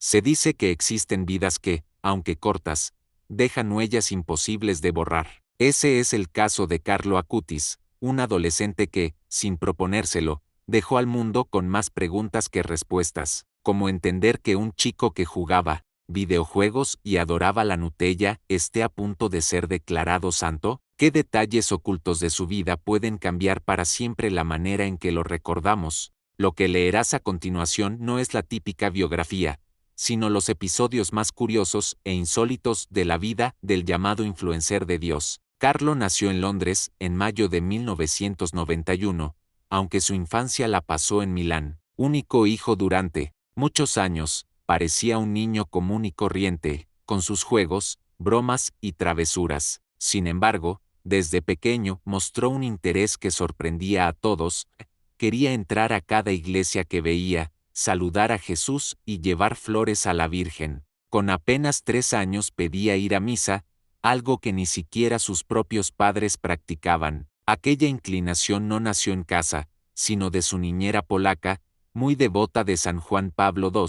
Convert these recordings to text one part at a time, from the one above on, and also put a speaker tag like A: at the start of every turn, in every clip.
A: Se dice que existen vidas que, aunque cortas, dejan huellas imposibles de borrar. Ese es el caso de Carlo Acutis, un adolescente que, sin proponérselo, dejó al mundo con más preguntas que respuestas, como entender que un chico que jugaba videojuegos y adoraba la Nutella esté a punto de ser declarado santo. ¿Qué detalles ocultos de su vida pueden cambiar para siempre la manera en que lo recordamos? Lo que leerás a continuación no es la típica biografía, sino los episodios más curiosos e insólitos de la vida del llamado influencer de Dios. Carlo nació en Londres en mayo de 1991, aunque su infancia la pasó en Milán. Único hijo durante muchos años, parecía un niño común y corriente, con sus juegos, bromas y travesuras. Sin embargo, desde pequeño mostró un interés que sorprendía a todos. Quería entrar a cada iglesia que veía, saludar a Jesús y llevar flores a la Virgen. Con apenas 3 años pedía ir a misa, algo que ni siquiera sus propios padres practicaban. Aquella inclinación no nació en casa, sino de su niñera polaca, muy devota de San Juan Pablo II,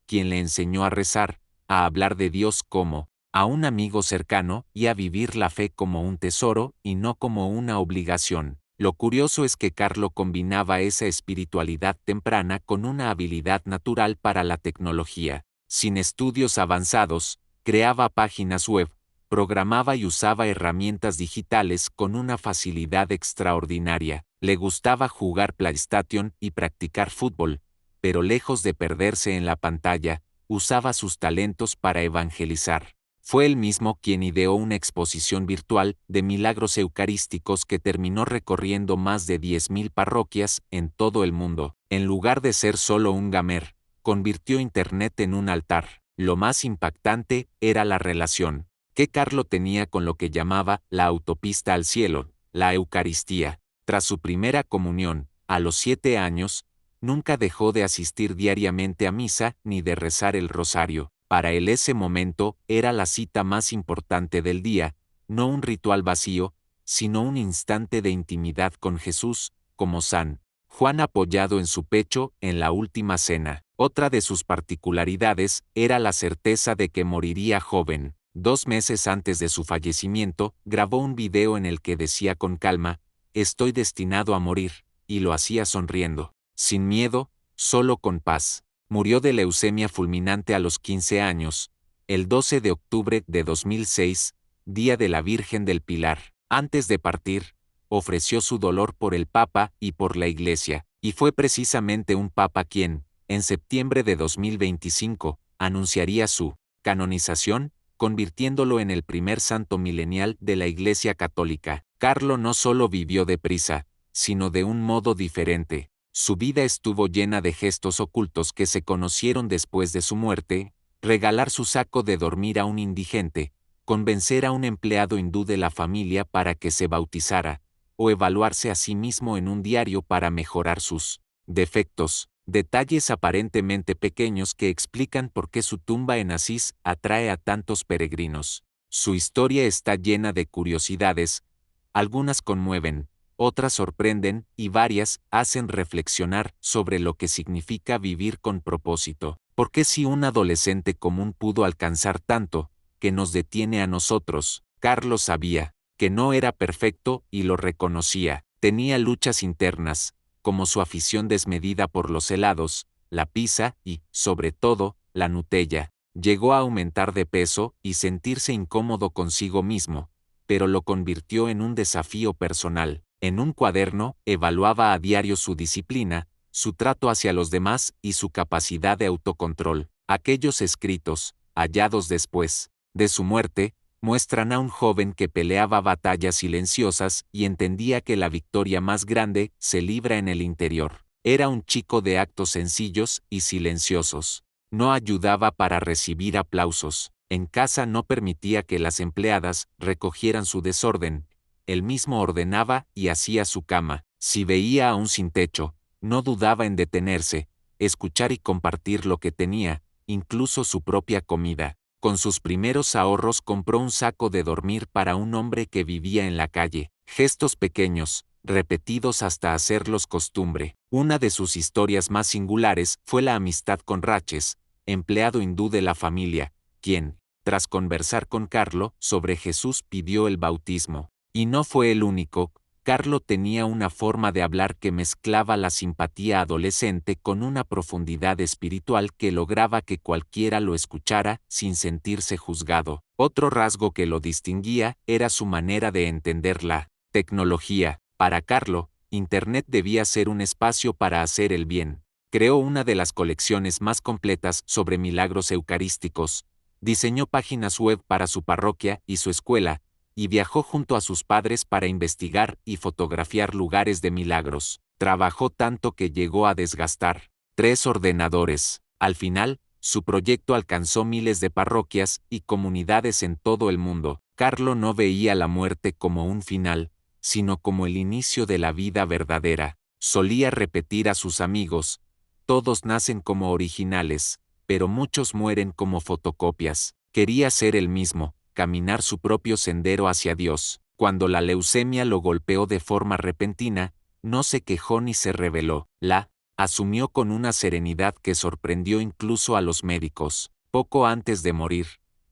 A: quien le enseñó a rezar, a hablar de Dios como a un amigo cercano y a vivir la fe como un tesoro y no como una obligación. Lo curioso es que Carlo combinaba esa espiritualidad temprana con una habilidad natural para la tecnología. Sin estudios avanzados, creaba páginas web, programaba y usaba herramientas digitales con una facilidad extraordinaria. Le gustaba jugar PlayStation y practicar fútbol, pero lejos de perderse en la pantalla, usaba sus talentos para evangelizar. Fue él mismo quien ideó una exposición virtual de milagros eucarísticos que terminó recorriendo más de 10.000 parroquias en todo el mundo. En lugar de ser solo un gamer, convirtió Internet en un altar. Lo más impactante era la relación que Carlo tenía con lo que llamaba la autopista al cielo, la Eucaristía. Tras su primera comunión, a los 7 años, nunca dejó de asistir diariamente a misa ni de rezar el rosario. Para él ese momento era la cita más importante del día, no un ritual vacío, sino un instante de intimidad con Jesús, como San Juan apoyado en su pecho en la última cena. Otra de sus particularidades era la certeza de que moriría joven. 2 meses antes de su fallecimiento, grabó un video en el que decía con calma, «Estoy destinado a morir», y lo hacía sonriendo, sin miedo, solo con paz. Murió de leucemia fulminante a los 15 años, el 12 de octubre de 2006, Día de la Virgen del Pilar. Antes de partir, ofreció su dolor por el Papa y por la Iglesia, y fue precisamente un Papa quien, en septiembre de 2025, anunciaría su canonización, convirtiéndolo en el primer santo milenial de la Iglesia Católica. Carlo no solo vivió deprisa, sino de un modo diferente. Su vida estuvo llena de gestos ocultos que se conocieron después de su muerte: regalar su saco de dormir a un indigente, convencer a un empleado hindú de la familia para que se bautizara, o evaluarse a sí mismo en un diario para mejorar sus defectos. Detalles aparentemente pequeños que explican por qué su tumba en Asís atrae a tantos peregrinos. Su historia está llena de curiosidades, algunas conmueven, otras sorprenden y varias hacen reflexionar sobre lo que significa vivir con propósito. ¿Por qué si un adolescente común pudo alcanzar tanto, que nos detiene a nosotros? Carlos sabía que no era perfecto y lo reconocía. Tenía luchas internas, como su afición desmedida por los helados, la pizza y, sobre todo, la Nutella. Llegó a aumentar de peso y sentirse incómodo consigo mismo, pero lo convirtió en un desafío personal. En un cuaderno, evaluaba a diario su disciplina, su trato hacia los demás y su capacidad de autocontrol. Aquellos escritos, hallados después de su muerte, muestran a un joven que peleaba batallas silenciosas y entendía que la victoria más grande se libra en el interior. Era un chico de actos sencillos y silenciosos. No ayudaba para recibir aplausos. En casa no permitía que las empleadas recogieran su desorden. Él mismo ordenaba y hacía su cama. Si veía a un sin techo, no dudaba en detenerse, escuchar y compartir lo que tenía, incluso su propia comida. Con sus primeros ahorros compró un saco de dormir para un hombre que vivía en la calle. Gestos pequeños, repetidos hasta hacerlos costumbre. Una de sus historias más singulares fue la amistad con Raches, empleado hindú de la familia, quien, tras conversar con Carlo sobre Jesús, pidió el bautismo. Y no fue el único. Carlo tenía una forma de hablar que mezclaba la simpatía adolescente con una profundidad espiritual que lograba que cualquiera lo escuchara sin sentirse juzgado. Otro rasgo que lo distinguía era su manera de entender la tecnología. Para Carlo, Internet debía ser un espacio para hacer el bien. Creó una de las colecciones más completas sobre milagros eucarísticos, diseñó páginas web para su parroquia y su escuela, y viajó junto a sus padres para investigar y fotografiar lugares de milagros. Trabajó tanto que llegó a desgastar 3 ordenadores. Al final, su proyecto alcanzó miles de parroquias y comunidades en todo el mundo. Carlo no veía la muerte como un final, sino como el inicio de la vida verdadera. Solía repetir a sus amigos: todos nacen como originales, pero muchos mueren como fotocopias. Quería ser el mismo, caminar su propio sendero hacia Dios. Cuando la leucemia lo golpeó de forma repentina, no se quejó ni se rebeló. La asumió con una serenidad que sorprendió incluso a los médicos. Poco antes de morir,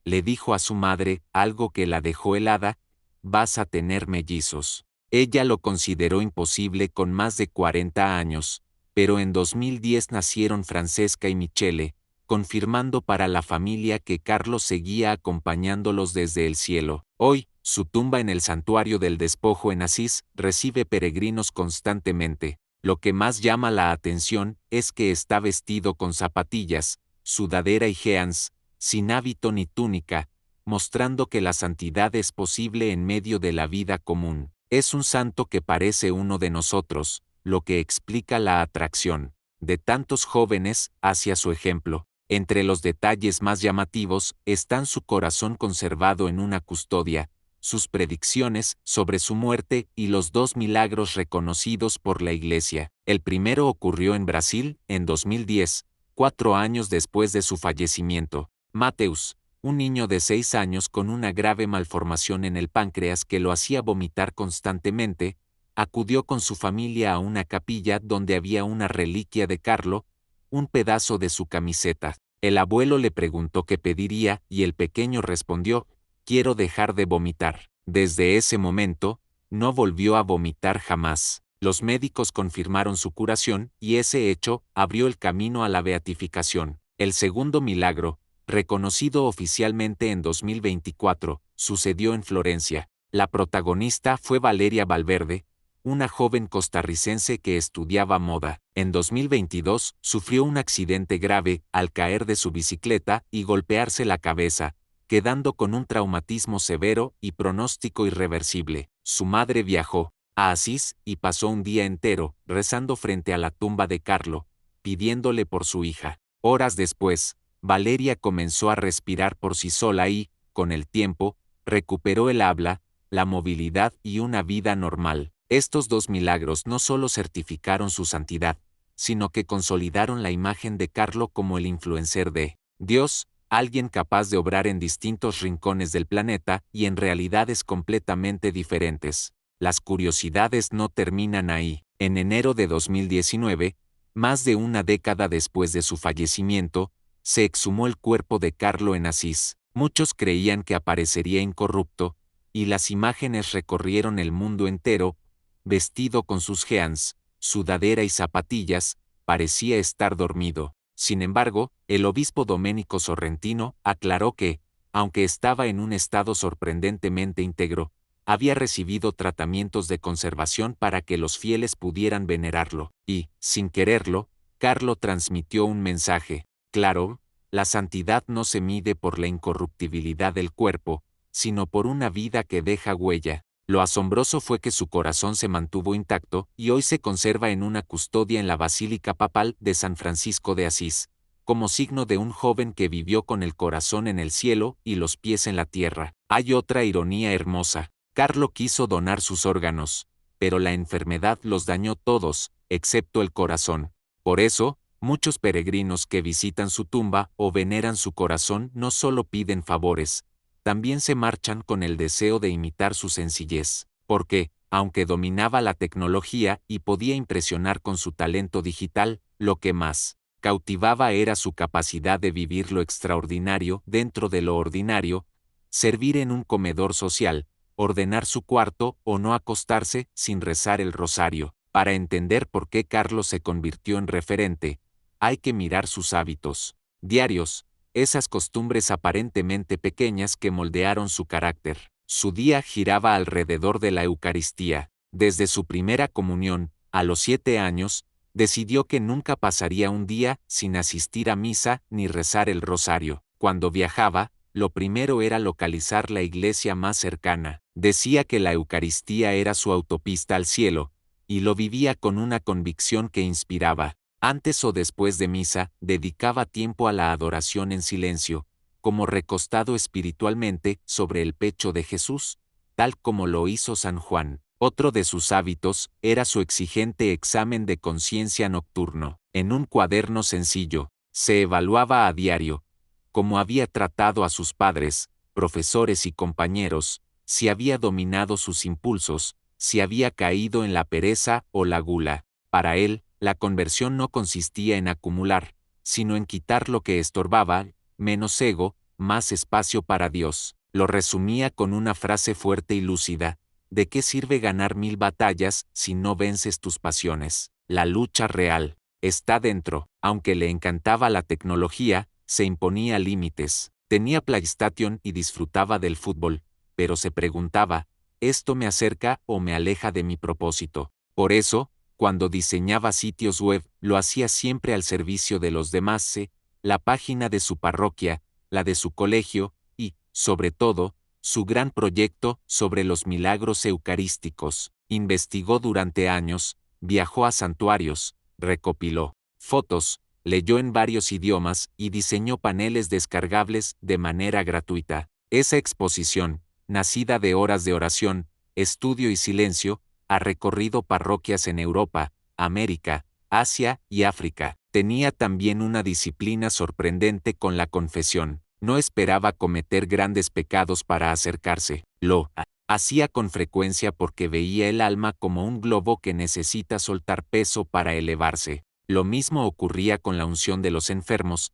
A: le dijo a su madre algo que la dejó helada: vas a tener mellizos. Ella lo consideró imposible con más de 40 años, pero en 2010 nacieron Francesca y Michele, confirmando para la familia que Carlo seguía acompañándolos desde el cielo. Hoy, su tumba en el Santuario del Despojo en Asís recibe peregrinos constantemente. Lo que más llama la atención es que está vestido con zapatillas, sudadera y jeans, sin hábito ni túnica, mostrando que la santidad es posible en medio de la vida común. Es un santo que parece uno de nosotros, lo que explica la atracción de tantos jóvenes hacia su ejemplo. Entre los detalles más llamativos están su corazón conservado en una custodia, sus predicciones sobre su muerte y los 2 milagros reconocidos por la Iglesia. El primero ocurrió en Brasil, en 2010, 4 años después de su fallecimiento. Mateus, un niño de 6 años con una grave malformación en el páncreas que lo hacía vomitar constantemente, acudió con su familia a una capilla donde había una reliquia de Carlo, un pedazo de su camiseta. El abuelo le preguntó qué pediría y el pequeño respondió: quiero dejar de vomitar. Desde ese momento, no volvió a vomitar jamás. Los médicos confirmaron su curación y ese hecho abrió el camino a la beatificación. El segundo milagro, reconocido oficialmente en 2024, sucedió en Florencia. La protagonista fue Valeria Valverde, una joven costarricense que estudiaba moda. En 2022, sufrió un accidente grave al caer de su bicicleta y golpearse la cabeza, quedando con un traumatismo severo y pronóstico irreversible. Su madre viajó a Asís y pasó un día entero rezando frente a la tumba de Carlo, pidiéndole por su hija. Horas después, Valeria comenzó a respirar por sí sola y, con el tiempo, recuperó el habla, la movilidad y una vida normal. Estos 2 milagros no solo certificaron su santidad, sino que consolidaron la imagen de Carlo como el influencer de Dios, alguien capaz de obrar en distintos rincones del planeta y en realidades completamente diferentes. Las curiosidades no terminan ahí. En enero de 2019, más de una década después de su fallecimiento, se exhumó el cuerpo de Carlo en Asís. Muchos creían que aparecería incorrupto, y las imágenes recorrieron el mundo entero. Vestido con sus jeans, sudadera y zapatillas, parecía estar dormido. Sin embargo, el obispo Domenico Sorrentino aclaró que, aunque estaba en un estado sorprendentemente íntegro, había recibido tratamientos de conservación para que los fieles pudieran venerarlo, y, sin quererlo, Carlo transmitió un mensaje claro: la santidad no se mide por la incorruptibilidad del cuerpo, sino por una vida que deja huella. Lo asombroso fue que su corazón se mantuvo intacto y hoy se conserva en una custodia en la Basílica Papal de San Francisco de Asís, como signo de un joven que vivió con el corazón en el cielo y los pies en la tierra. Hay otra ironía hermosa. Carlo quiso donar sus órganos, pero la enfermedad los dañó todos, excepto el corazón. Por eso, muchos peregrinos que visitan su tumba o veneran su corazón no solo piden favores, también se marchan con el deseo de imitar su sencillez, porque, aunque dominaba la tecnología y podía impresionar con su talento digital, lo que más cautivaba era su capacidad de vivir lo extraordinario dentro de lo ordinario, servir en un comedor social, ordenar su cuarto o no acostarse sin rezar el rosario. Para entender por qué Carlos se convirtió en referente, hay que mirar sus hábitos diarios, esas costumbres aparentemente pequeñas que moldearon su carácter. Su día giraba alrededor de la Eucaristía. Desde su primera comunión, a los 7 años, decidió que nunca pasaría un día sin asistir a misa ni rezar el rosario. Cuando viajaba, lo primero era localizar la iglesia más cercana. Decía que la Eucaristía era su autopista al cielo, y lo vivía con una convicción que inspiraba. Antes o después de misa, dedicaba tiempo a la adoración en silencio, como recostado espiritualmente sobre el pecho de Jesús, tal como lo hizo San Juan. Otro de sus hábitos era su exigente examen de conciencia nocturno. En un cuaderno sencillo, se evaluaba a diario cómo había tratado a sus padres, profesores y compañeros, si había dominado sus impulsos, si había caído en la pereza o la gula. Para él, la conversión no consistía en acumular, sino en quitar lo que estorbaba, menos ego, más espacio para Dios. Lo resumía con una frase fuerte y lúcida: ¿de qué sirve ganar 1000 batallas si no vences tus pasiones? La lucha real está dentro. Aunque le encantaba la tecnología, se imponía límites. Tenía PlayStation y disfrutaba del fútbol, pero se preguntaba, ¿esto me acerca o me aleja de mi propósito? Por eso, cuando diseñaba sitios web, lo hacía siempre al servicio de los demás, la página de su parroquia, la de su colegio, y, sobre todo, su gran proyecto sobre los milagros eucarísticos. Investigó durante años, viajó a santuarios, recopiló fotos, leyó en varios idiomas y diseñó paneles descargables de manera gratuita. Esa exposición, nacida de horas de oración, estudio y silencio, ha recorrido parroquias en Europa, América, Asia y África. Tenía también una disciplina sorprendente con la confesión. No esperaba cometer grandes pecados para acercarse. Lo hacía con frecuencia porque veía el alma como un globo que necesita soltar peso para elevarse. Lo mismo ocurría con la unción de los enfermos.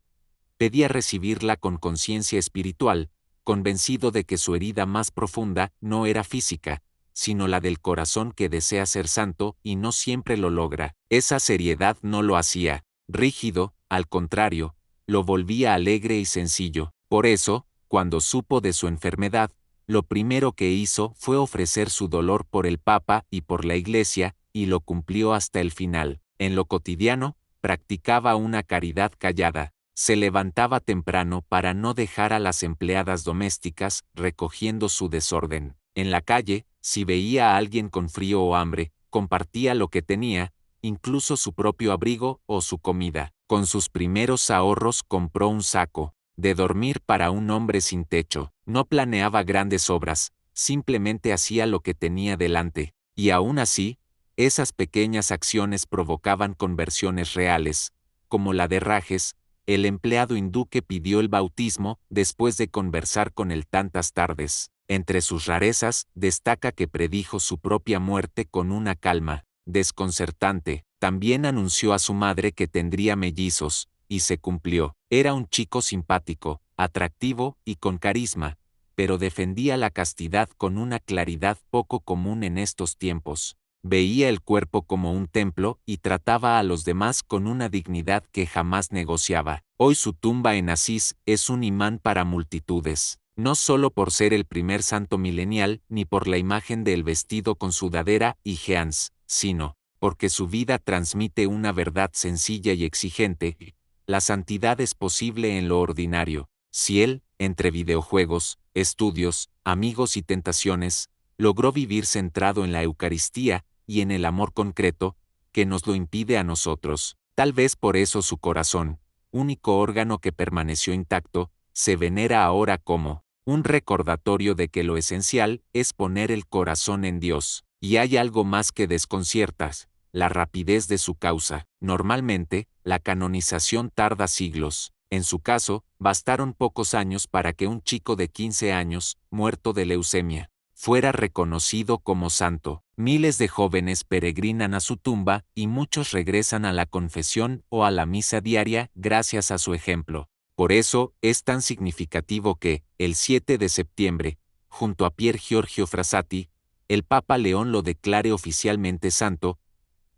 A: Pedía recibirla con conciencia espiritual, convencido de que su herida más profunda no era física, sino la del corazón que desea ser santo y no siempre lo logra. Esa seriedad no lo hacía rígido, al contrario, lo volvía alegre y sencillo. Por eso, cuando supo de su enfermedad, lo primero que hizo fue ofrecer su dolor por el Papa y por la Iglesia, y lo cumplió hasta el final. En lo cotidiano, practicaba una caridad callada. Se levantaba temprano para no dejar a las empleadas domésticas recogiendo su desorden. En la calle, si veía a alguien con frío o hambre, compartía lo que tenía, incluso su propio abrigo o su comida. Con sus primeros ahorros compró un saco de dormir para un hombre sin techo. No planeaba grandes obras, simplemente hacía lo que tenía delante. Y aún así, esas pequeñas acciones provocaban conversiones reales, como la de Rajes, el empleado hindú que pidió el bautismo después de conversar con él tantas tardes. Entre sus rarezas, destaca que predijo su propia muerte con una calma desconcertante. También anunció a su madre que tendría mellizos, y se cumplió. Era un chico simpático, atractivo y con carisma, pero defendía la castidad con una claridad poco común en estos tiempos. Veía el cuerpo como un templo y trataba a los demás con una dignidad que jamás negociaba. Hoy su tumba en Asís es un imán para multitudes, no solo por ser el primer santo milenial ni por la imagen del vestido con sudadera y jeans, sino porque su vida transmite una verdad sencilla y exigente: la santidad es posible en lo ordinario. Si él, entre videojuegos, estudios, amigos y tentaciones, logró vivir centrado en la Eucaristía y en el amor concreto, que nos lo impide a nosotros, tal vez por eso su corazón, único órgano que permaneció intacto, se venera ahora como un recordatorio de que lo esencial es poner el corazón en Dios. Y hay algo más que desconciertas: la rapidez de su causa. Normalmente, la canonización tarda siglos. En su caso, bastaron pocos años para que un chico de 15 años, muerto de leucemia, fuera reconocido como santo. Miles de jóvenes peregrinan a su tumba y muchos regresan a la confesión o a la misa diaria gracias a su ejemplo. Por eso es tan significativo que, el 7 de septiembre, junto a Pier Giorgio Frassati, el Papa León lo declare oficialmente santo,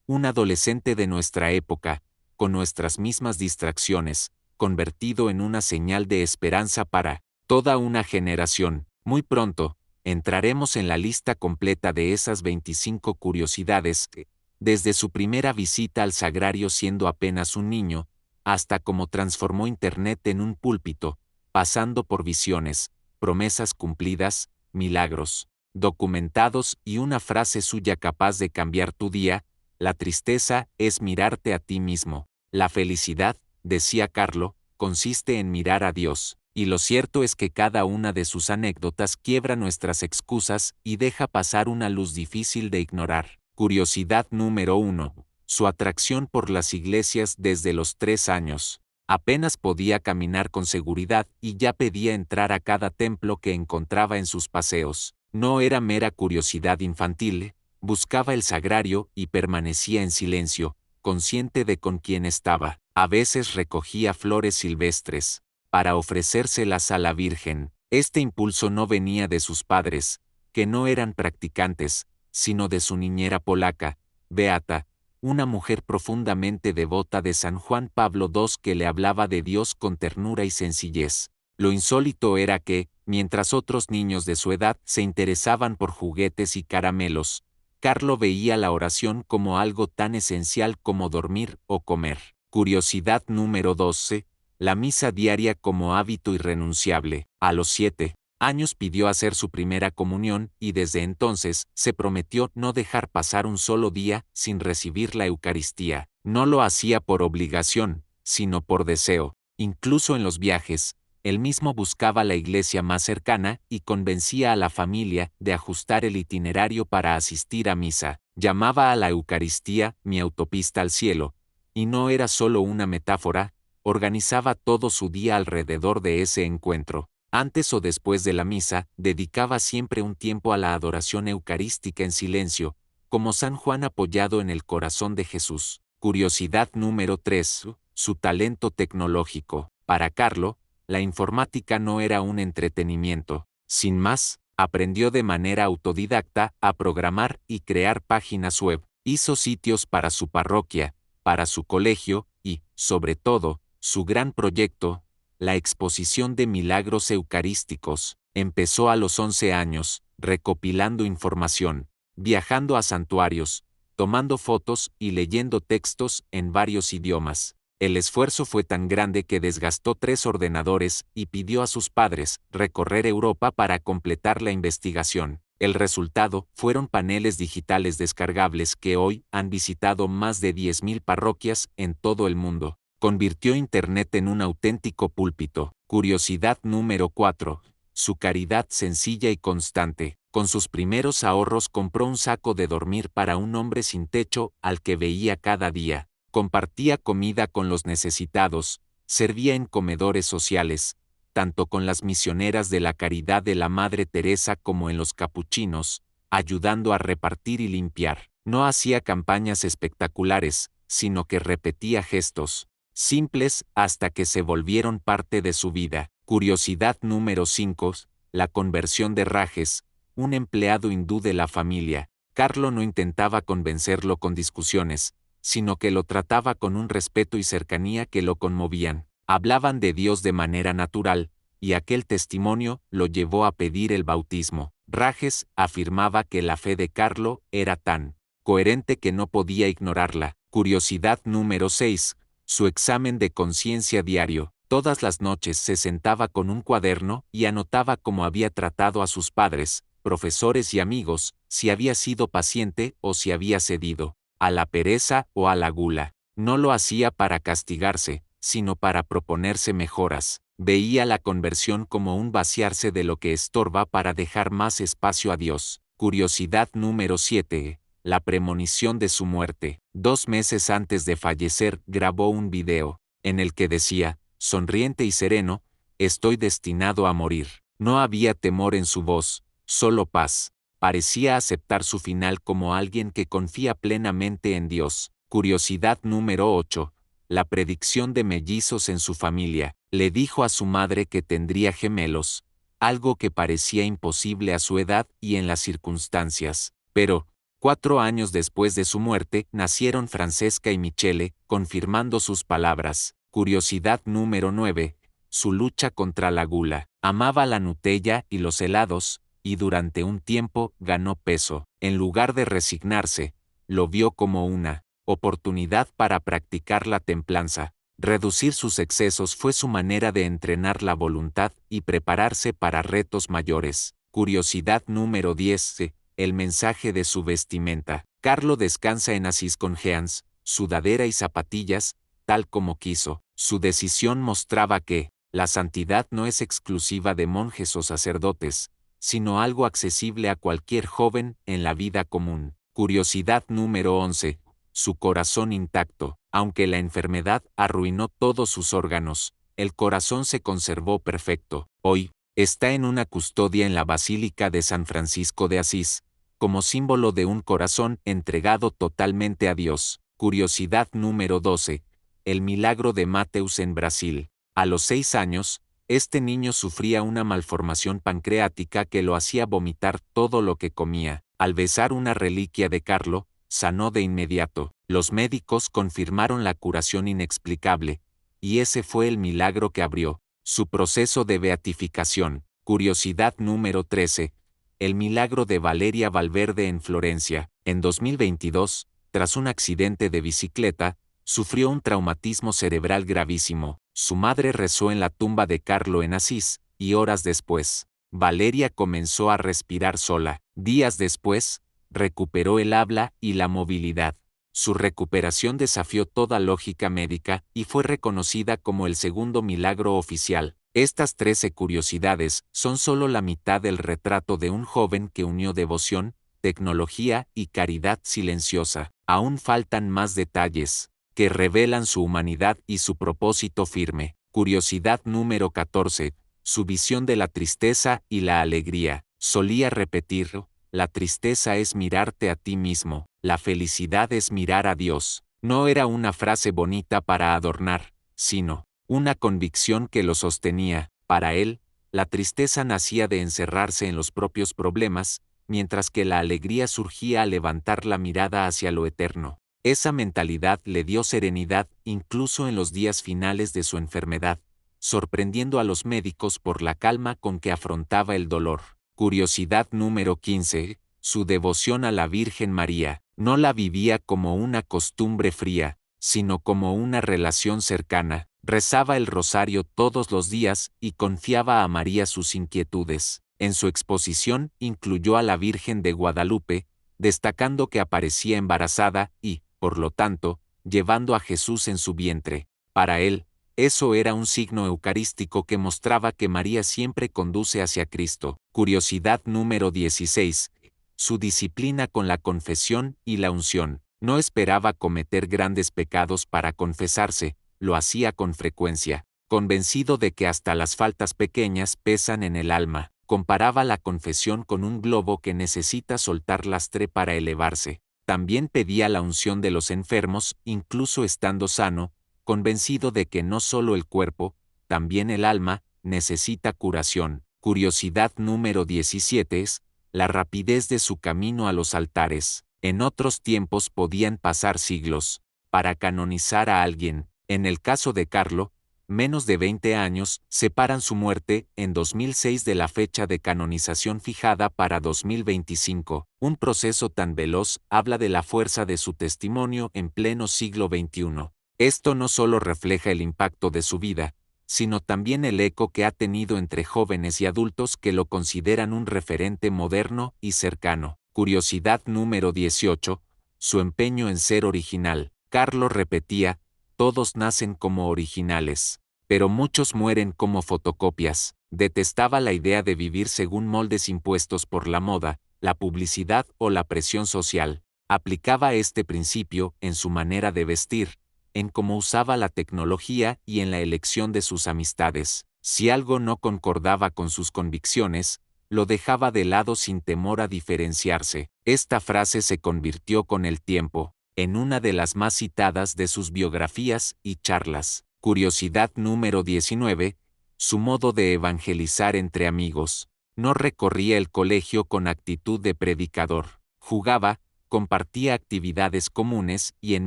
A: un adolescente de nuestra época, con nuestras mismas distracciones, convertido en una señal de esperanza para toda una generación. Muy pronto, entraremos en la lista completa de esas 25 curiosidades que, desde su primera visita al sagrario siendo apenas un niño, hasta cómo transformó Internet en un púlpito, pasando por visiones, promesas cumplidas, milagros, documentados y una frase suya capaz de cambiar tu día. La tristeza es mirarte a ti mismo. La felicidad, decía Carlo, consiste en mirar a Dios, y lo cierto es que cada una de sus anécdotas quiebra nuestras excusas y deja pasar una luz difícil de ignorar. Curiosidad número 1. Su atracción por las iglesias desde los 3 años. Apenas podía caminar con seguridad y ya pedía entrar a cada templo que encontraba en sus paseos. No era mera curiosidad infantil. Buscaba el sagrario y permanecía en silencio, consciente de con quién estaba. A veces recogía flores silvestres, para ofrecérselas a la Virgen. Este impulso no venía de sus padres, que no eran practicantes, sino de su niñera polaca, Beata, una mujer profundamente devota de San Juan Pablo II que le hablaba de Dios con ternura y sencillez. Lo insólito era que, mientras otros niños de su edad se interesaban por juguetes y caramelos, Carlo veía la oración como algo tan esencial como dormir o comer. Curiosidad número 12. La misa diaria como hábito irrenunciable. A los 7 años pidió hacer su primera comunión y desde entonces se prometió no dejar pasar un solo día sin recibir la Eucaristía. No lo hacía por obligación, sino por deseo. Incluso en los viajes, él mismo buscaba la iglesia más cercana y convencía a la familia de ajustar el itinerario para asistir a misa. Llamaba a la Eucaristía mi autopista al cielo, y no era solo una metáfora, organizaba todo su día alrededor de ese encuentro. Antes o después de la misa, dedicaba siempre un tiempo a la adoración eucarística en silencio, como San Juan apoyado en el corazón de Jesús. Curiosidad número 3. Su talento tecnológico. Para Carlo, la informática no era un entretenimiento. Sin más, aprendió de manera autodidacta a programar y crear páginas web. Hizo sitios para su parroquia, para su colegio y, sobre todo, su gran proyecto, la exposición de milagros eucarísticos. Empezó a los 11 años, recopilando información, viajando a santuarios, tomando fotos y leyendo textos en varios idiomas. El esfuerzo fue tan grande que desgastó 3 ordenadores y pidió a sus padres recorrer Europa para completar la investigación. El resultado fueron paneles digitales descargables que hoy han visitado más de 10.000 parroquias en todo el mundo. Convirtió Internet en un auténtico púlpito. Curiosidad número 4. Su caridad sencilla y constante. Con sus primeros ahorros compró un saco de dormir para un hombre sin techo al que veía cada día. Compartía comida con los necesitados, servía en comedores sociales, tanto con las misioneras de la caridad de la Madre Teresa como en los capuchinos, ayudando a repartir y limpiar. No hacía campañas espectaculares, sino que repetía gestos simples hasta que se volvieron parte de su vida. Curiosidad número 5. La conversión de Rajes, un empleado hindú de la familia. Carlo no intentaba convencerlo con discusiones, sino que lo trataba con un respeto y cercanía que lo conmovían. Hablaban de Dios de manera natural, y aquel testimonio lo llevó a pedir el bautismo. Rajes afirmaba que la fe de Carlo era tan coherente que no podía ignorarla. Curiosidad número 6. Su examen de conciencia diario. Todas las noches se sentaba con un cuaderno y anotaba cómo había tratado a sus padres, profesores y amigos, si había sido paciente o si había cedido a la pereza o a la gula. No lo hacía para castigarse, sino para proponerse mejoras. Veía la conversión como un vaciarse de lo que estorba para dejar más espacio a Dios. Curiosidad número 7. La premonición de su muerte. 2 meses antes de fallecer grabó un video, en el que decía, sonriente y sereno, estoy destinado a morir. No había temor en su voz, solo paz. Parecía aceptar su final como alguien que confía plenamente en Dios. Curiosidad número 8. La predicción de mellizos en su familia. Le dijo a su madre que tendría gemelos, algo que parecía imposible a su edad y en las circunstancias. Pero, 4 años después de su muerte, nacieron Francesca y Michele, confirmando sus palabras. Curiosidad número 9. Su lucha contra la gula. Amaba la Nutella y los helados, y durante un tiempo ganó peso. En lugar de resignarse, lo vio como una oportunidad para practicar la templanza. Reducir sus excesos fue su manera de entrenar la voluntad y prepararse para retos mayores. Curiosidad número 10. El mensaje de su vestimenta. Carlo descansa en Asís con jeans, sudadera y zapatillas, tal como quiso. Su decisión mostraba que la santidad no es exclusiva de monjes o sacerdotes, sino algo accesible a cualquier joven en la vida común. Curiosidad número 11. Su corazón intacto. Aunque la enfermedad arruinó todos sus órganos, el corazón se conservó perfecto. Hoy, está en una custodia en la Basílica de San Francisco de Asís, como símbolo de un corazón entregado totalmente a Dios. Curiosidad número 12. El milagro de Mateus en Brasil. A los 6 años, este niño sufría una malformación pancreática que lo hacía vomitar todo lo que comía. Al besar una reliquia de Carlo, sanó de inmediato. Los médicos confirmaron la curación inexplicable, y ese fue el milagro que abrió su proceso de beatificación. Curiosidad número 13. El milagro de Valeria Valverde en Florencia. En 2022, tras un accidente de bicicleta, sufrió un traumatismo cerebral gravísimo. Su madre rezó en la tumba de Carlo en Asís, y horas después, Valeria comenzó a respirar sola. Días después, recuperó el habla y la movilidad. Su recuperación desafió toda lógica médica y fue reconocida como el segundo milagro oficial. Estas 13 curiosidades son solo la mitad del retrato de un joven que unió devoción, tecnología y caridad silenciosa. Aún faltan más detalles que revelan su humanidad y su propósito firme. Curiosidad número 14. Su visión de la tristeza y la alegría. Solía repetirlo: la tristeza es mirarte a ti mismo, la felicidad es mirar a Dios. No era una frase bonita para adornar, sino una convicción que lo sostenía. Para él, la tristeza nacía de encerrarse en los propios problemas, mientras que la alegría surgía al levantar la mirada hacia lo eterno. Esa mentalidad le dio serenidad incluso en los días finales de su enfermedad, sorprendiendo a los médicos por la calma con que afrontaba el dolor. Curiosidad número 15. Su devoción a la Virgen María. No la vivía como una costumbre fría, sino como una relación cercana. Rezaba el rosario todos los días y confiaba a María sus inquietudes. En su exposición incluyó a la Virgen de Guadalupe, destacando que aparecía embarazada y, por lo tanto, llevando a Jesús en su vientre. Para él, eso era un signo eucarístico que mostraba que María siempre conduce hacia Cristo. Curiosidad número 16. Su disciplina con la confesión y la unción. No esperaba cometer grandes pecados para confesarse, lo hacía con frecuencia, convencido de que hasta las faltas pequeñas pesan en el alma. Comparaba la confesión con un globo que necesita soltar lastre para elevarse. También pedía la unción de los enfermos, incluso estando sano, convencido de que no solo el cuerpo, también el alma, necesita curación. Curiosidad número 17 es la rapidez de su camino a los altares. En otros tiempos podían pasar siglos para canonizar a alguien. En el caso de Carlo, menos de 20 años separan su muerte en 2006 de la fecha de canonización fijada para 2025. Un proceso tan veloz habla de la fuerza de su testimonio en pleno siglo XXI. Esto no solo refleja el impacto de su vida, sino también el eco que ha tenido entre jóvenes y adultos que lo consideran un referente moderno y cercano. Curiosidad número 18. Su empeño en ser original. Carlo repetía: todos nacen como originales, pero muchos mueren como fotocopias. Detestaba la idea de vivir según moldes impuestos por la moda, la publicidad o la presión social. Aplicaba este principio en su manera de vestir, en cómo usaba la tecnología y en la elección de sus amistades. Si algo no concordaba con sus convicciones, lo dejaba de lado sin temor a diferenciarse. Esta frase se convirtió con el tiempo en una de las más citadas de sus biografías y charlas. Curiosidad número 19. Su modo de evangelizar entre amigos. No recorría el colegio con actitud de predicador. Jugaba, compartía actividades comunes y en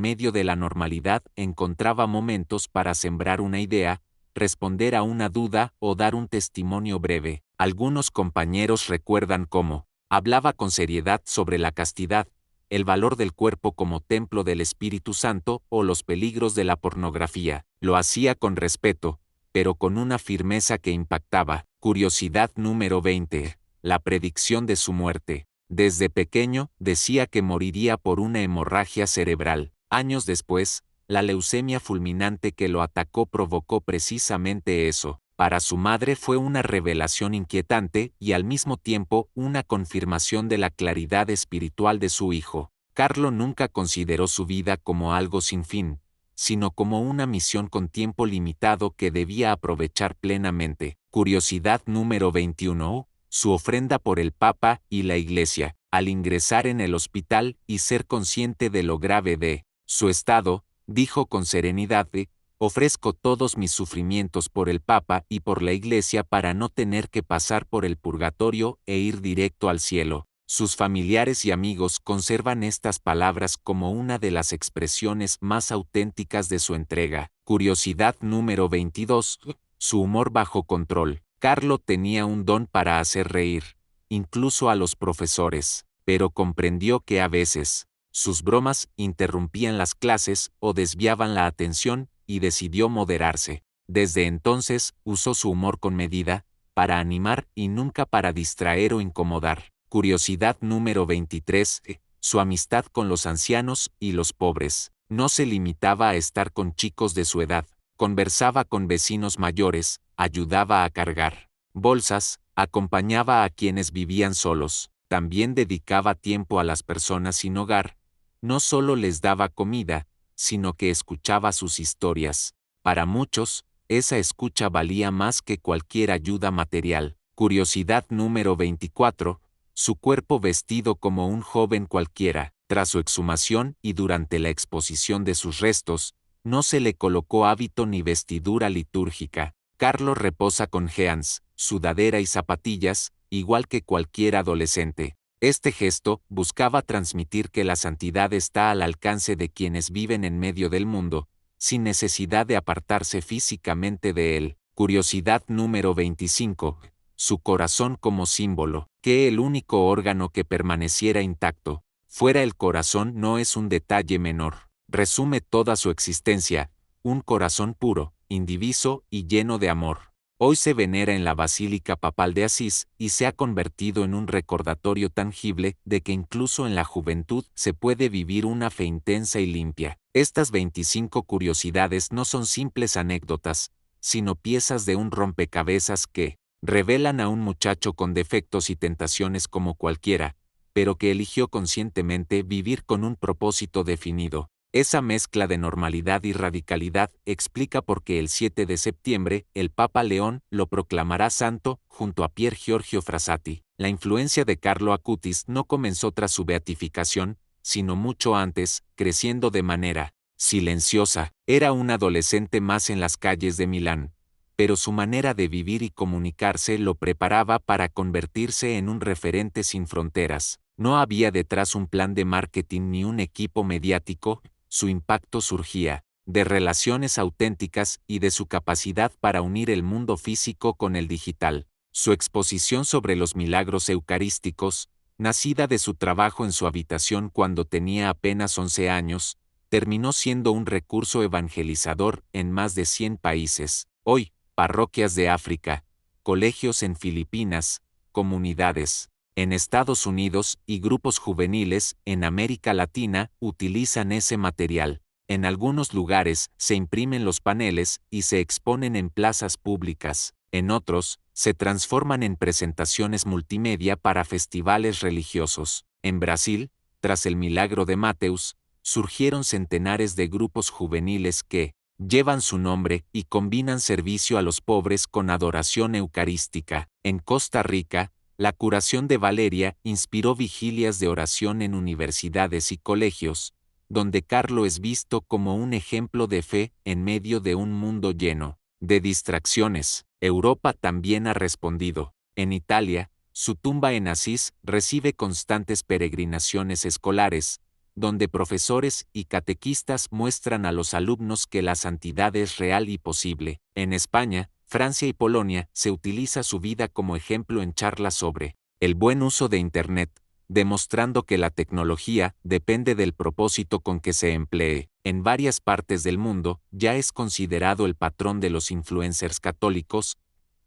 A: medio de la normalidad encontraba momentos para sembrar una idea, responder a una duda o dar un testimonio breve. Algunos compañeros recuerdan cómo hablaba con seriedad sobre la castidad, el valor del cuerpo como templo del Espíritu Santo o los peligros de la pornografía. Lo hacía con respeto, pero con una firmeza que impactaba. Curiosidad número 20. La predicción de su muerte. Desde pequeño, decía que moriría por una hemorragia cerebral. Años después, la leucemia fulminante que lo atacó provocó precisamente eso. Para su madre fue una revelación inquietante y al mismo tiempo una confirmación de la claridad espiritual de su hijo. Carlo nunca consideró su vida como algo sin fin, sino como una misión con tiempo limitado que debía aprovechar plenamente. Curiosidad número 21. Su ofrenda por el Papa y la Iglesia. Al ingresar en el hospital y ser consciente de lo grave de su estado, dijo con serenidad: ofrezco todos mis sufrimientos por el Papa y por la Iglesia para no tener que pasar por el purgatorio e ir directo al cielo. Sus familiares y amigos conservan estas palabras como una de las expresiones más auténticas de su entrega. Curiosidad número 22. Su humor bajo control. Carlo tenía un don para hacer reír, incluso a los profesores, pero comprendió que a veces sus bromas interrumpían las clases o desviaban la atención y decidió moderarse. Desde entonces usó su humor con medida, para animar y nunca para distraer o incomodar. Curiosidad número 23. Su amistad con los ancianos y los pobres. No se limitaba a estar con chicos de su edad. Conversaba con vecinos mayores, ayudaba a cargar bolsas, acompañaba a quienes vivían solos. También dedicaba tiempo a las personas sin hogar. No solo les daba comida, sino que escuchaba sus historias. Para muchos, esa escucha valía más que cualquier ayuda material. Curiosidad número 24. Su cuerpo vestido como un joven cualquiera. Tras su exhumación y durante la exposición de sus restos, no se le colocó hábito ni vestidura litúrgica. Carlo reposa con jeans, sudadera y zapatillas, igual que cualquier adolescente. Este gesto buscaba transmitir que la santidad está al alcance de quienes viven en medio del mundo, sin necesidad de apartarse físicamente de él. Curiosidad número 25. Su corazón como símbolo. Que el único órgano que permaneciera intacto fuera el corazón no es un detalle menor. Resume toda su existencia: un corazón puro, indiviso y lleno de amor. Hoy se venera en la Basílica Papal de Asís y se ha convertido en un recordatorio tangible de que incluso en la juventud se puede vivir una fe intensa y limpia. Estas 25 curiosidades no son simples anécdotas, sino piezas de un rompecabezas que revelan a un muchacho con defectos y tentaciones como cualquiera, pero que eligió conscientemente vivir con un propósito definido. Esa mezcla de normalidad y radicalidad explica por qué el 7 de septiembre el Papa León lo proclamará santo junto a Pier Giorgio Frassati. La influencia de Carlo Acutis no comenzó tras su beatificación, sino mucho antes, creciendo de manera silenciosa. Era un adolescente más en las calles de Milán, pero su manera de vivir y comunicarse lo preparaba para convertirse en un referente sin fronteras. No había detrás un plan de marketing ni un equipo mediático. Su impacto surgía de relaciones auténticas y de su capacidad para unir el mundo físico con el digital. Su exposición sobre los milagros eucarísticos, nacida de su trabajo en su habitación cuando tenía apenas 11 años, terminó siendo un recurso evangelizador en más de 100 países. Hoy, parroquias de África, colegios en Filipinas, comunidades en Estados Unidos y grupos juveniles en América Latina utilizan ese material. En algunos lugares se imprimen los paneles y se exponen en plazas públicas. En otros, se transforman en presentaciones multimedia para festivales religiosos. En Brasil, tras el milagro de Mateus, surgieron centenares de grupos juveniles que llevan su nombre y combinan servicio a los pobres con adoración eucarística. En Costa Rica, La curación de Valeria inspiró vigilias de oración en universidades y colegios, donde Carlo es visto como un ejemplo de fe en medio de un mundo lleno de distracciones. Europa también ha respondido. En Italia, su tumba en Asís recibe constantes peregrinaciones escolares, donde profesores y catequistas muestran a los alumnos que la santidad es real y posible. En España, Francia y Polonia se utiliza su vida como ejemplo en charlas sobre el buen uso de Internet, demostrando que la tecnología depende del propósito con que se emplee. En varias partes del mundo ya es considerado el patrón de los influencers católicos.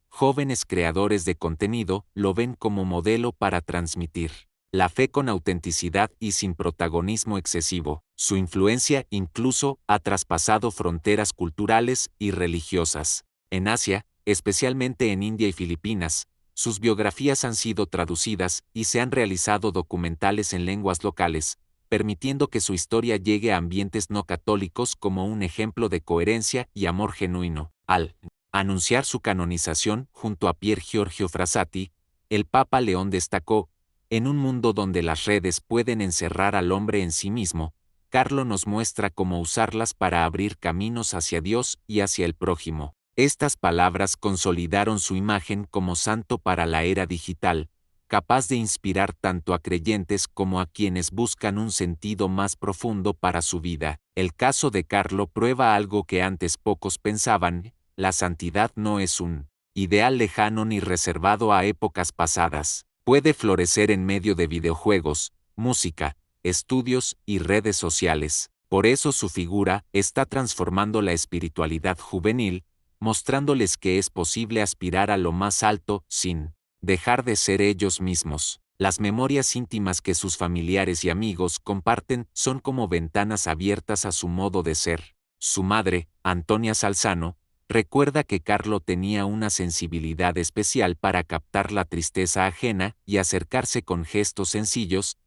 A: Jóvenes creadores de contenido lo ven como modelo para transmitir la fe con autenticidad y sin protagonismo excesivo. Su influencia incluso ha traspasado fronteras culturales y religiosas. En Asia, especialmente en India y Filipinas, sus biografías han sido traducidas y se han realizado documentales en lenguas locales, permitiendo que su historia llegue a ambientes no católicos como un ejemplo de coherencia y amor genuino. Al anunciar su canonización junto a Pier Giorgio Frassati, el Papa León destacó: en un mundo donde las redes pueden encerrar al hombre en sí mismo, Carlo nos muestra cómo usarlas para abrir caminos hacia Dios y hacia el prójimo. Estas palabras consolidaron su imagen como santo para la era digital, capaz de inspirar tanto a creyentes como a quienes buscan un sentido más profundo para su vida. El caso de Carlo prueba algo que antes pocos pensaban: la santidad no es un ideal lejano ni reservado a épocas pasadas. Puede florecer en medio de videojuegos, música, estudios y redes sociales. Por eso su figura está transformando la espiritualidad juvenil, mostrándoles que es posible aspirar a lo más alto sin dejar de ser ellos mismos. Las memorias íntimas que sus familiares y amigos comparten son como ventanas abiertas a su modo de ser. Su madre, Antonia Salzano, recuerda que Carlo tenía una sensibilidad especial para captar la tristeza ajena y acercarse con gestos sencillos,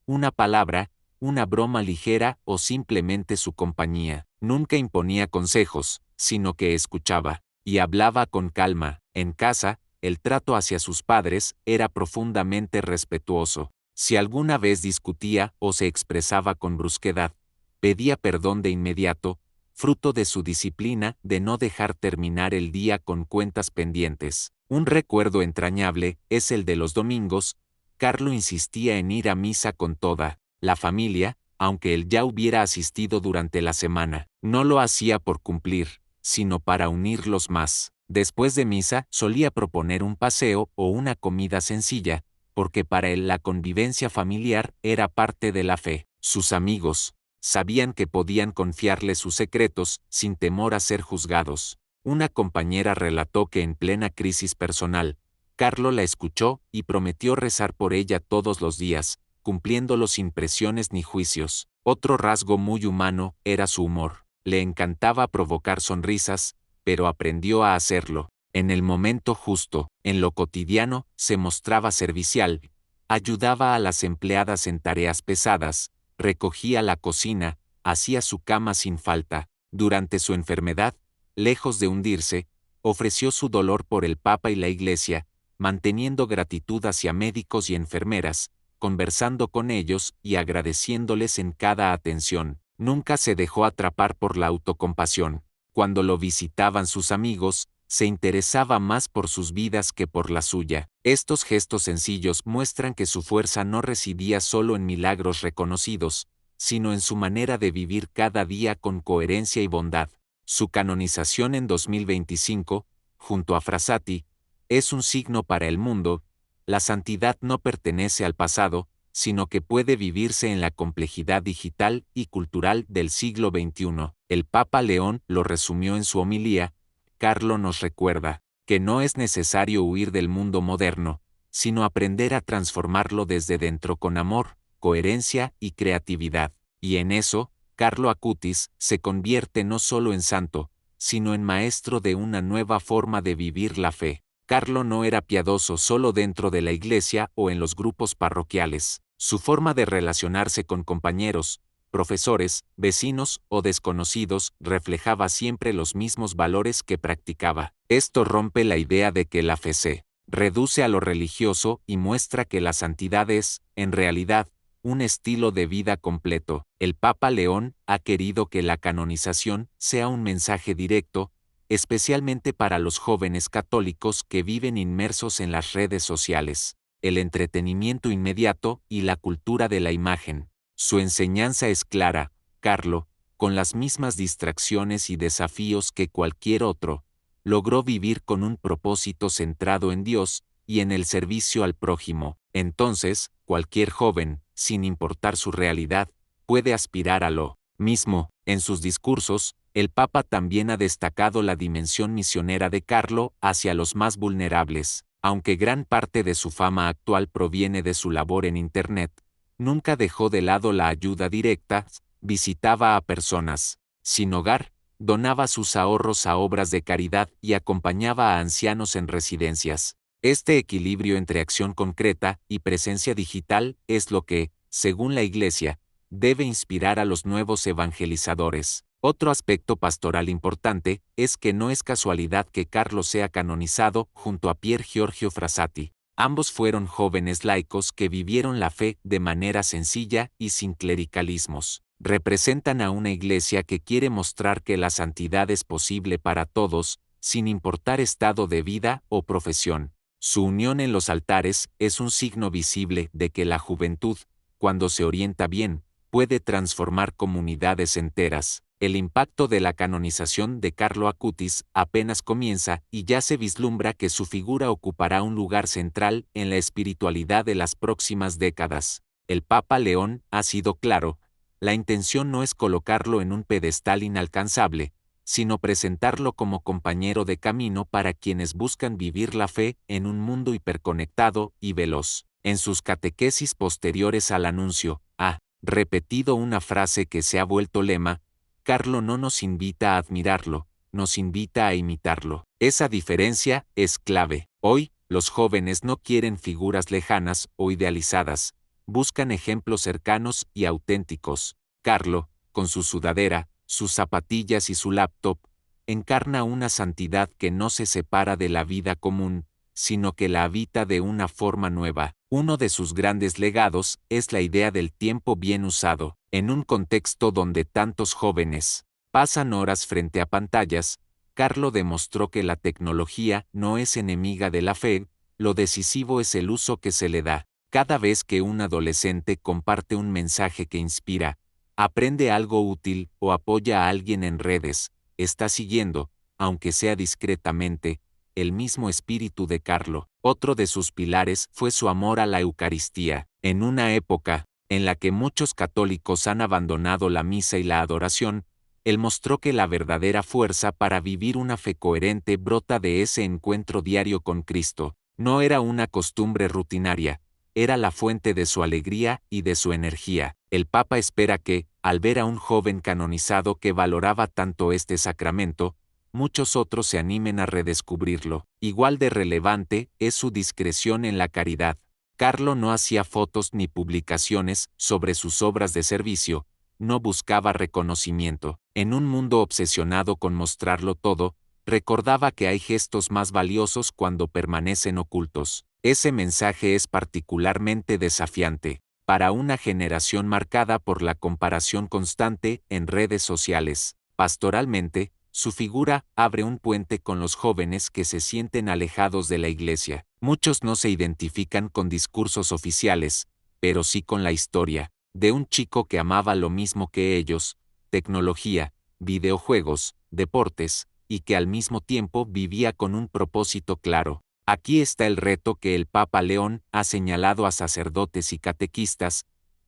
A: una palabra, una broma ligera o simplemente su compañía. Nunca imponía consejos, sino que escuchaba y hablaba con calma. En casa, el trato hacia sus padres era profundamente respetuoso. Si alguna vez discutía o se expresaba con brusquedad, pedía perdón de inmediato, fruto de su disciplina de no dejar terminar el día con cuentas pendientes. Un recuerdo entrañable es el de los domingos. Carlo insistía en ir a misa con toda la familia, aunque él ya hubiera asistido durante la semana. No lo hacía por cumplir, sino para unirlos más. Después de misa solía proponer un paseo o una comida sencilla, porque para él la convivencia familiar era parte de la fe. Sus amigos sabían que podían confiarle sus secretos sin temor a ser juzgados. Una compañera relató que en plena crisis personal, Carlo la escuchó y prometió rezar por ella todos los días, cumpliéndolo sin presiones ni juicios. Otro rasgo muy humano era su humor. Le encantaba provocar sonrisas, pero aprendió a hacerlo en el momento justo. En lo cotidiano, se mostraba servicial, ayudaba a las empleadas en tareas pesadas, recogía la cocina, hacía su cama sin falta. Durante su enfermedad, lejos de hundirse, ofreció su dolor por el Papa y la Iglesia, manteniendo gratitud hacia médicos y enfermeras, conversando con ellos y agradeciéndoles en cada atención. Nunca se dejó atrapar por la autocompasión. Cuando lo visitaban sus amigos, se interesaba más por sus vidas que por la suya. Estos gestos sencillos muestran que su fuerza no residía solo en milagros reconocidos, sino en su manera de vivir cada día con coherencia y bondad. Su canonización en 2025, junto a Frassati, es un signo para el mundo. La santidad no pertenece al pasado, sino que puede vivirse en la complejidad digital y cultural del siglo XXI. El Papa León lo resumió en su homilía. Carlo nos recuerda que no es necesario huir del mundo moderno, sino aprender a transformarlo desde dentro con amor, coherencia y creatividad. Y en eso, Carlo Acutis se convierte no solo en santo, sino en maestro de una nueva forma de vivir la fe. Carlo no era piadoso solo dentro de la iglesia o en los grupos parroquiales. Su forma de relacionarse con compañeros, profesores, vecinos o desconocidos reflejaba siempre los mismos valores que practicaba. Esto rompe la idea de que la fe se reduce a lo religioso y muestra que la santidad es, en realidad, un estilo de vida completo. El Papa León ha querido que la canonización sea un mensaje directo, especialmente para los jóvenes católicos que viven inmersos en las redes sociales, el entretenimiento inmediato y la cultura de la imagen. Su enseñanza es clara, Carlo, con las mismas distracciones y desafíos que cualquier otro, logró vivir con un propósito centrado en Dios y en el servicio al prójimo. Entonces, cualquier joven, sin importar su realidad, puede aspirar a lo mismo. En sus discursos, el Papa también ha destacado la dimensión misionera de Carlo hacia los más vulnerables. Aunque gran parte de su fama actual proviene de su labor en Internet, nunca dejó de lado la ayuda directa, visitaba a personas sin hogar, donaba sus ahorros a obras de caridad y acompañaba a ancianos en residencias. Este equilibrio entre acción concreta y presencia digital es lo que, según la Iglesia, debe inspirar a los nuevos evangelizadores. Otro aspecto pastoral importante es que no es casualidad que Carlo sea canonizado junto a Pier Giorgio Frassati. Ambos fueron jóvenes laicos que vivieron la fe de manera sencilla y sin clericalismos. Representan a una iglesia que quiere mostrar que la santidad es posible para todos, sin importar estado de vida o profesión. Su unión en los altares es un signo visible de que la juventud, cuando se orienta bien, puede transformar comunidades enteras. El impacto de la canonización de Carlo Acutis apenas comienza y ya se vislumbra que su figura ocupará un lugar central en la espiritualidad de las próximas décadas. El Papa León ha sido claro: la intención no es colocarlo en un pedestal inalcanzable, sino presentarlo como compañero de camino para quienes buscan vivir la fe en un mundo hiperconectado y veloz. En sus catequesis posteriores al anuncio, ha repetido una frase que se ha vuelto lema: Carlo no nos invita a admirarlo, nos invita a imitarlo. Esa diferencia es clave. Hoy, los jóvenes no quieren figuras lejanas o idealizadas, buscan ejemplos cercanos y auténticos. Carlo, con su sudadera, sus zapatillas y su laptop, encarna una santidad que no se separa de la vida común, sino que la habita de una forma nueva. Uno de sus grandes legados es la idea del tiempo bien usado. En un contexto donde tantos jóvenes pasan horas frente a pantallas, Carlo demostró que la tecnología no es enemiga de la fe, lo decisivo es el uso que se le da. Cada vez que un adolescente comparte un mensaje que inspira, aprende algo útil o apoya a alguien en redes, está siguiendo, aunque sea discretamente, el mismo espíritu de Carlo. Otro de sus pilares fue su amor a la Eucaristía. En una época en la que muchos católicos han abandonado la misa y la adoración, él mostró que la verdadera fuerza para vivir una fe coherente brota de ese encuentro diario con Cristo. No era una costumbre rutinaria, era la fuente de su alegría y de su energía. El Papa espera que, al ver a un joven canonizado que valoraba tanto este sacramento, muchos otros se animen a redescubrirlo. Igual de relevante es su discreción en la caridad. Carlo no hacía fotos ni publicaciones sobre sus obras de servicio, no buscaba reconocimiento. En un mundo obsesionado con mostrarlo todo, recordaba que hay gestos más valiosos cuando permanecen ocultos. Ese mensaje es particularmente desafiante para una generación marcada por la comparación constante en redes sociales. Pastoralmente, su figura abre un puente con los jóvenes que se sienten alejados de la Iglesia. Muchos no se identifican con discursos oficiales, pero sí con la historia de un chico que amaba lo mismo que ellos: tecnología, videojuegos, deportes, y que al mismo tiempo vivía con un propósito claro. Aquí está el reto que el Papa León ha señalado a sacerdotes y catequistas: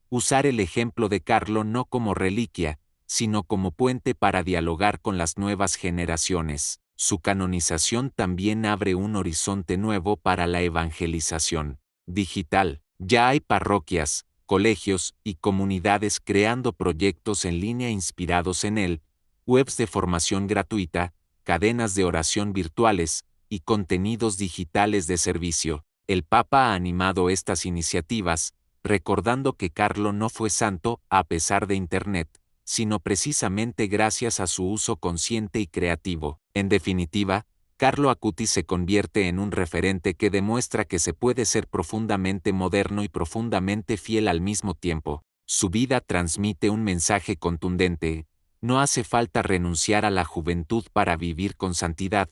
A: usar el ejemplo de Carlo no como reliquia, sino como puente para dialogar con las nuevas generaciones. Su canonización también abre un horizonte nuevo para la evangelización digital. Ya hay parroquias, colegios y comunidades creando proyectos en línea inspirados en él, webs de formación gratuita, cadenas de oración virtuales y contenidos digitales de servicio. El Papa ha animado estas iniciativas, recordando que Carlo no fue santo a pesar de Internet, sino precisamente gracias a su uso consciente y creativo. En definitiva, Carlo Acutis se convierte en un referente que demuestra que se puede ser profundamente moderno y profundamente fiel al mismo tiempo. Su vida transmite un mensaje contundente: no hace falta renunciar a la juventud para vivir con santidad,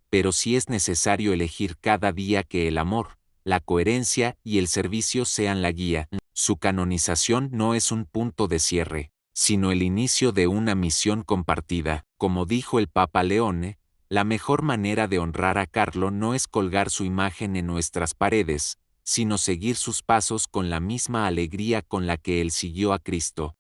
A: pero sí es necesario elegir cada día que el amor, la coherencia y el servicio sean la guía. Su canonización no es un punto de cierre, sino el inicio de una misión compartida. Como dijo el Papa Leone, la mejor manera de honrar a Carlo no es colgar su imagen en nuestras paredes, sino seguir sus pasos con la misma alegría con la que él siguió a Cristo.